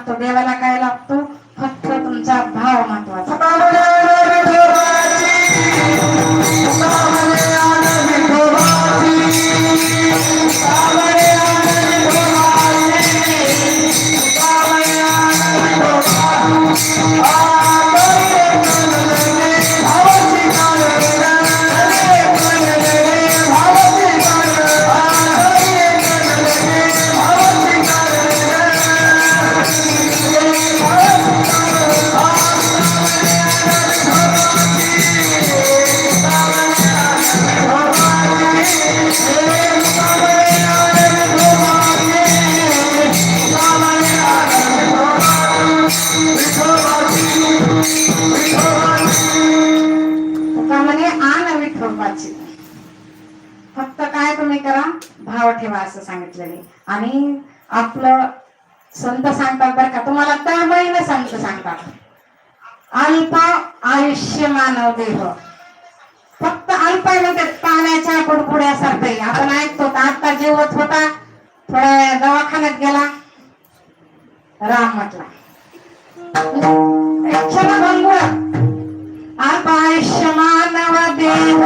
लागतो, देवाला काय लागतो? फक्त तुमचा भाव महत्वाचा. फक्त काय तुम्ही करा, भाव ठेवा असं सांगितलेले. आणि आपलं संत सांगतात बरं का, तुम्हाला तळमळीने संत सांगतात, अल्प आयुष्य मानव देह. फक्त अल्प म्हणजे पाण्याच्या बुडबुड्यासारखं. आपण ऐकतो आता जीवत होता, थोड्या वेळा दवाखान्यात गेला, राम म्हटला, अल्प आयुष्य मानव देह.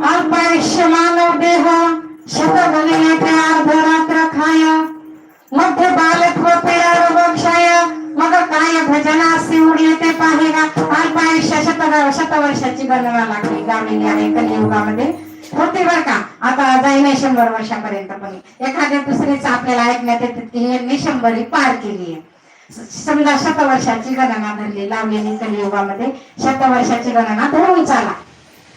अल्पायुष्य मानव देह, शतबली अर्धरात्र खाय, मध्य बालत्व पीडा रोगक्षय, मग काय भजनासी उडले ते पाहेगा. अल्पायुष्य शतवर्षाची गणना लागली गावलेली आहे कलियुगामध्ये. होते बर का, आता जाई नाही 100 वर्षापर्यंत, पण एखाद्या दुसरीच आपल्याला ऐकण्यात येते की यांनी 100 पार केली आहे. समजा शतवर्षाची गणना धरली लावलेली कलियुगामध्ये, शतवर्षाची गणना धरून चाला.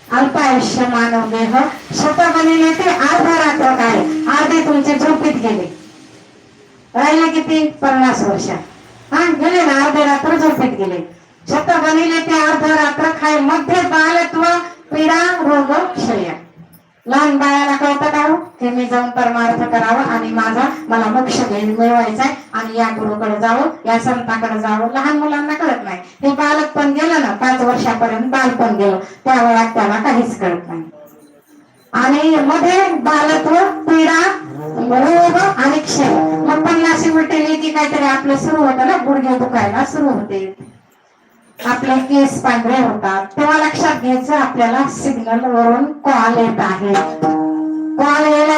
अल्पायुष्य मानव देह, शतबलीने ते अर्धरात्र काय, अर्धे तुमचे झोपेत गेले, राहिले किती? 50 वर्ष. हा गेले ना, अर्धे रात्र झोपेत गेले. शतबलीने ते अर्धरात्र खाय, मध्ये बालत्व पीडा रोग क्षय. लहान बाळाला कळतं का हो की मी जाऊन परमार्थ करावं आणि मला मोक्ष मिळवायचा आहे आणि या गुरुकडे जावं, या संताकडे जावं. लहान मुलांना कळत नाही. ते बालक पण गेलं ना, 5 वर्षापर्यंत बालपण गेलं, त्यावेळेला त्याला काहीच कळत नाही. आणि मध्ये बालत्व पीडा रोग आणि क्षय. मग 50 उलटेली की काहीतरी आपलं सुरू होतं ना, गुडघे दुखायला सुरू होते, आपले केस पांढरे होतात, तेव्हा लक्षात घ्यायचं आपल्याला सिग्नल वरून कॉल येत आहे. कॉल यायला